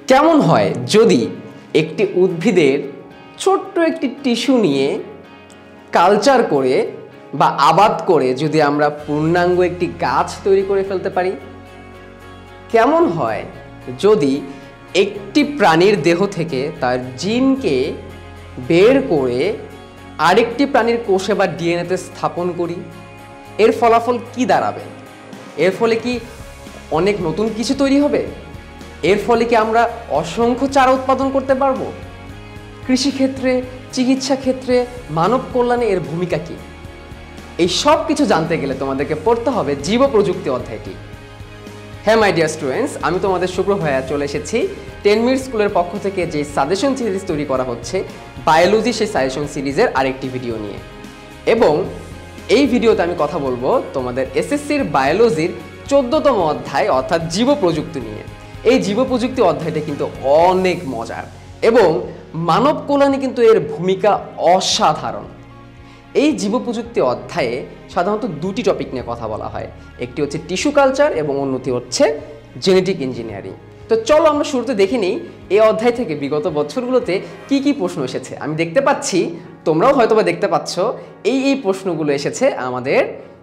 কেমন হয় যদি একটি উদ্ভিদের ছোট্ট একটি টিস্যু নিয়ে কালচার করে বা আবাদ করে যদি আমরা পূর্ণাঙ্গ একটি গাছ তৈরি করে ফেলতে পারি? কেমন হয় যদি একটি প্রাণীর দেহ থেকে তার জিনকে বের করে আরেকটি প্রাণীর কোষে বা ডিএনএতে স্থাপন করি? এর ফলাফল কি দাঁড়াবে? এর ফলে কি অনেক নতুন কিছু তৈরি হবে? এর ফলে কি আমরা অসংখ্য চারা উৎপাদন করতে পারবো? কৃষিক্ষেত্রে, চিকিৎসা ক্ষেত্রে, মানব কল্যাণে এর ভূমিকা কি? এই সব কিছু জানতে গেলে তোমাদেরকে পড়তে হবে জীব প্রযুক্তি অধ্যায়টি। হ্যাঁ মাই ডিয়ার স্টুডেন্টস, আমি তোমাদের শুভ্র ভাইয়া চলে এসেছি 10 মিনিট স্কুলের পক্ষ থেকে যে সাজেশন সিরিজ তৈরি করা হচ্ছে বায়োলজি, সেই সাজেশন সিরিজের আরেকটি ভিডিও নিয়ে। এবং এই ভিডিওতে আমি কথা বলবো তোমাদের এসএসসির বায়োলজির 14তম অধ্যায় অর্থাৎ জীব প্রযুক্তি নিয়ে। এই জীব প্রযুক্তি অধ্যায়টা কিন্তু অনেক মজার এবং মানব কল্যাণে কিন্তু এর ভূমিকা অসাধারণ। এই জীব প্রযুক্তি অধ্যায়ে সাধারণত দুটি টপিক নিয়ে কথা বলা হয়, একটি হচ্ছে টিস্যু কালচার এবং অন্যটি হচ্ছে জেনেটিক ইঞ্জিনিয়ারিং। তো চলো আমরা শুরুতে দেখে নিই এই অধ্যায় থেকে বিগত বছরগুলোতে কি কি প্রশ্ন এসেছে। আমি দেখতে পাচ্ছি, তোমরাও হয়তোবা দেখতে পাচ্ছ, এই প্রশ্নগুলো এসেছে আমাদের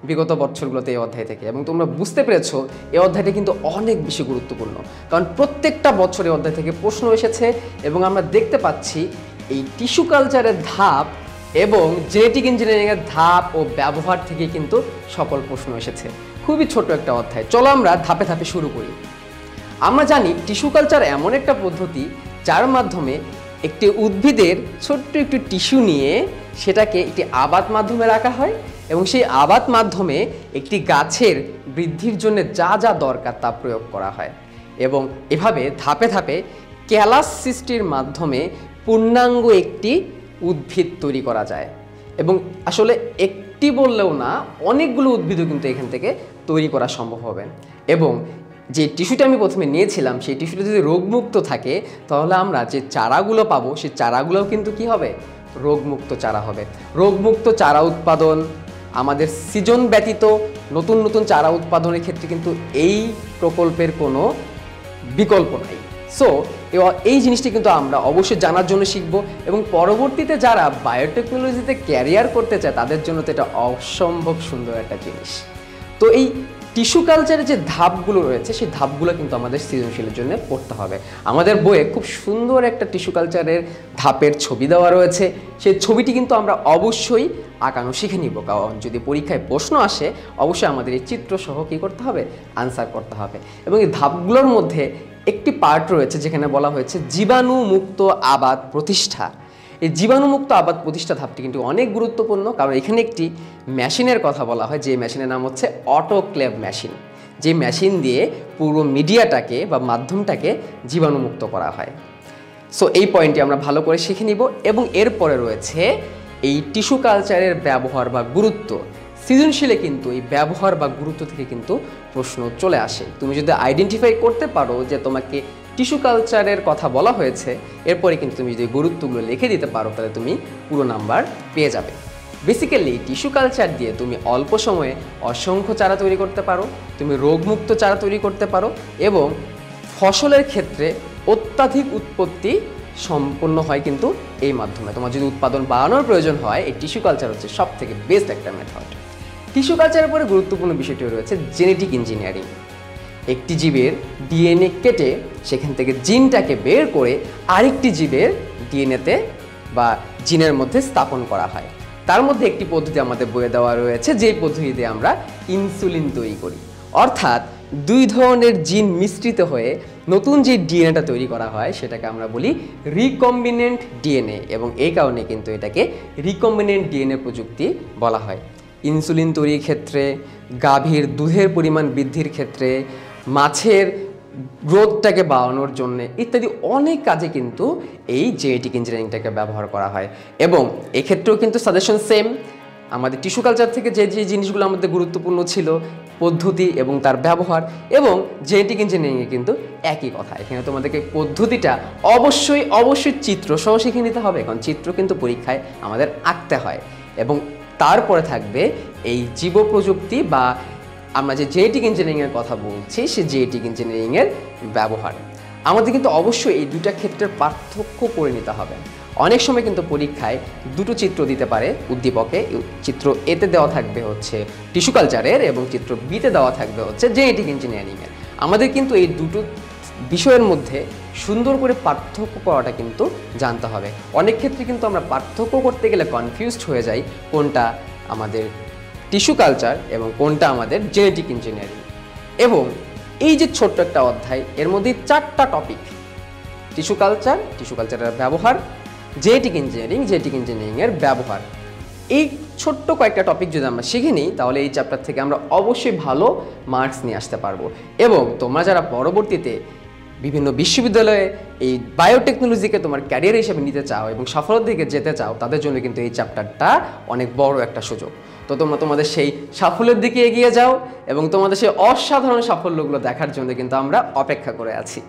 বিগত বছরগুলোতে এই অধ্যায় থেকে। এবং তোমরা বুঝতে পেরেছো এই অধ্যায়টা কিন্তু অনেক বেশি গুরুত্বপূর্ণ, কারণ প্রত্যেকটা বছর এই অধ্যায় থেকে প্রশ্ন এসেছে এবং আমরা দেখতে পাচ্ছি এই টিস্যু কালচারের ধাপ এবং জেনেটিক ইঞ্জিনিয়ারিংয়ের ধাপ ও ব্যবহার থেকে কিন্তু সকল প্রশ্ন এসেছে। খুবই ছোট একটা অধ্যায়। চলো আমরা ধাপে ধাপে শুরু করি। আমরা জানি টিস্যু কালচার এমন একটা পদ্ধতি যার মাধ্যমে একটি উদ্ভিদের ছোট্ট একটি টিস্যু নিয়ে সেটাকে একটি আবাদ মাধ্যমে রাখা হয় এবং সেই আবাদ মাধ্যমে একটি গাছের বৃদ্ধির জন্য যা যা দরকার তা প্রয়োগ করা হয় এবং এভাবে ধাপে ধাপে ক্যালাস সৃষ্টির মাধ্যমে পূর্ণাঙ্গ একটি উদ্ভিদ তৈরি করা যায়। এবং আসলে একটি বললেও না, অনেকগুলো উদ্ভিদও কিন্তু এখান থেকে তৈরি করা সম্ভব হবে। এবং যে টিস্যুটা আমি প্রথমে নিয়েছিলাম সেই টিস্যুটা যদি রোগমুক্ত থাকে তাহলে আমরা যে চারাগুলো পাবো সেই চারাগুলোও কিন্তু কি হবে? রোগমুক্ত চারা হবে। রোগমুক্ত চারা উৎপাদন, আমাদের সিজন ব্যতীত নতুন নতুন চারা উৎপাদনের ক্ষেত্রে কিন্তু এই প্রকল্পের কোনো বিকল্প নাই। সো এই জিনিসটি কিন্তু আমরা অবশ্যই জানার জন্য শিখব এবং পরবর্তীতে যারা বায়োটেকনোলজিতে ক্যারিয়ার করতে চায় তাদের জন্য তো এটা অসম্ভব সুন্দর একটা জিনিস। তো এই টিস্যু কালচারের যে ধাপগুলো রয়েছে সেই ধাপগুলো কিন্তু আমাদের সৃজনশীলের জন্য পড়তে হবে। আমাদের বইয়ে খুব সুন্দর একটা টিস্যু কালচারের ধাপের ছবি দেওয়া রয়েছে, সেই ছবিটি কিন্তু আমরা অবশ্যই আঁকানো শিখে নিব, কারণ যদি পরীক্ষায় প্রশ্ন আসে অবশ্যই আমাদের এই চিত্রসহ কী করতে হবে? আনসার করতে হবে। এবং এই ধাপগুলোর মধ্যে একটি পার্ট রয়েছে যেখানে বলা হয়েছে জীবাণুমুক্ত আবাদ প্রতিষ্ঠা। এই জীবাণুমুক্ত আবাদ প্রতিষ্ঠা ধাপটি কিন্তু অনেক গুরুত্বপূর্ণ, কারণ এখানে একটি মেশিনের কথা বলা হয়, যে মেশিনের নাম হচ্ছে অটোক্লেভ মেশিন। যে মেশিন দিয়ে পুরো মিডিয়াটাকে বা মাধ্যমটাকে জীবাণুমুক্ত করা হয়। সো এই পয়েন্টটি আমরা ভালো করে শিখে নিব। এবং এরপরে রয়েছে এই টিস্যু কালচারের ব্যবহার বা গুরুত্ব। সৃজনশীলে কিন্তু এই ব্যবহার বা গুরুত্ব থেকে কিন্তু প্রশ্ন চলে আসে। তুমি যদি আইডেন্টিফাই করতে পারো যে তোমাকে টিস্যু কালচারের কথা বলা হয়েছে, এরপরে কিন্তু তুমি যদি গুরুত্বগুলো লিখে দিতে পারো তাহলে তুমি পুরো নাম্বার পেয়ে যাবে। বেসিক্যালি টিস্যু কালচার দিয়ে তুমি অল্প সময়ে অসংখ্য চারা তৈরি করতে পারো, তুমি রোগমুক্ত চারা তৈরি করতে পারো এবং ফসলের ক্ষেত্রে অত্যাধিক উৎপত্তি সম্পন্ন হয় কিন্তু এই মাধ্যমে। তোমার যদি উৎপাদন বাড়ানোর প্রয়োজন হয়, এই টিস্যু কালচার হচ্ছে সব থেকে বেস্ট একটা মেথড। টিস্যু কালচারের পরে গুরুত্বপূর্ণ বিষয়টি রয়েছে জেনেটিক ইঞ্জিনিয়ারিং। একটি জীবের ডিএনএ কেটে সেখান থেকে জিনটাকে বের করে আরেকটি জীবের ডিএনএতে বা জিনের মধ্যে স্থাপন করা হয়। তার মধ্যে একটি পদ্ধতি আমাদের বইয়ে দেওয়া রয়েছে, যেই পদ্ধতিতে আমরা ইনসুলিন তৈরি করি। অর্থাৎ দুই ধরনের জিন মিশ্রিত হয়ে নতুন যে ডিএনএটা তৈরি করা হয় সেটাকে আমরা বলি রিকম্বিনেন্ট ডিএনএ, এবং এই কারণে কিন্তু এটাকে রিকম্বিনেন্ট ডিএনএ প্রযুক্তি বলা হয়। ইনসুলিন তৈরির ক্ষেত্রে, গাভীর দুধের পরিমাণ বৃদ্ধির ক্ষেত্রে, মাছের গ্রোথটাকে বাড়ানোর জন্য ইত্যাদি অনেক কাজে কিন্তু এই জেনেটিক ইঞ্জিনিয়ারিংটাকে ব্যবহার করা হয়। এবং এক্ষেত্রেও কিন্তু সাজেশন সেম। আমাদের টিস্যু কালচার থেকে যে যে জিনিসগুলো আমাদের গুরুত্বপূর্ণ ছিল, পদ্ধতি এবং তার ব্যবহার, এবং জেনেটিক ইঞ্জিনিয়ারিংয়ে কিন্তু একই কথা। এখানে তোমাদেরকে পদ্ধতিটা অবশ্যই চিত্র সহ শিখে নিতে হবে, কারণ চিত্র কিন্তু পরীক্ষায় আমাদের আঁকতে হয়। এবং তারপরে থাকবে এই জীব প্রযুক্তি বা আমরা যে জেনেটিক ইঞ্জিনিয়ারিংয়ের কথা বলছি সেই জেনেটিক ইঞ্জিনিয়ারিংয়ের ব্যবহার। আমাদের কিন্তু অবশ্যই এই দুটা ক্ষেত্রের পার্থক্য করে নিতে হবে। অনেক সময় কিন্তু পরীক্ষায় দুটো চিত্র দিতে পারে উদ্দীপকে, চিত্র এতে দেওয়া থাকবে হচ্ছে টিস্যু কালচারের এবং চিত্র বিতে দেওয়া থাকবে হচ্ছে জেনেটিক ইঞ্জিনিয়ারিংয়ের। আমাদের কিন্তু এই দুটো বিষয়ের মধ্যে সুন্দর করে পার্থক্য করাটা কিন্তু জানতে হবে। অনেক ক্ষেত্রে কিন্তু আমরা পার্থক্য করতে গেলে কনফিউজড হয়ে যাই কোনটা আমাদের টিস্যু কালচার এবং কোনটা আমাদের জেনেটিক ইঞ্জিনিয়ারিং। এবং এই যে ছোট্ট একটা অধ্যায়, এর মধ্যে 4টা টপিক, টিস্যু কালচারের ব্যবহার, জেনেটিক ইঞ্জিনিয়ারিংয়ের ব্যবহার, এই ছোট্ট কয়েকটা টপিক যদি আমরা শিখে নিই তাহলে এই চ্যাপ্টার থেকে আমরা অবশ্যই ভালো মার্কস নিয়ে আসতে পারবো। এবং তোমরা যারা পরবর্তীতে বিভিন্ন বিশ্ববিদ্যালয়ে এই বায়োটেকনোলজিকে তোমার ক্যারিয়ার হিসেবে নিতে চাও এবং সফলতার দিকে যেতে চাও, তাদের জন্য কিন্তু এই চ্যাপ্টারটা অনেক বড় একটা সুযোগ। তো তোমরা তোমাদের সেই সাফল্যের দিকে এগিয়ে যাও এবং তোমাদের সেই অসাধারণ সাফল্যগুলো দেখার জন্য কিন্তু আমরা অপেক্ষা করে আছি।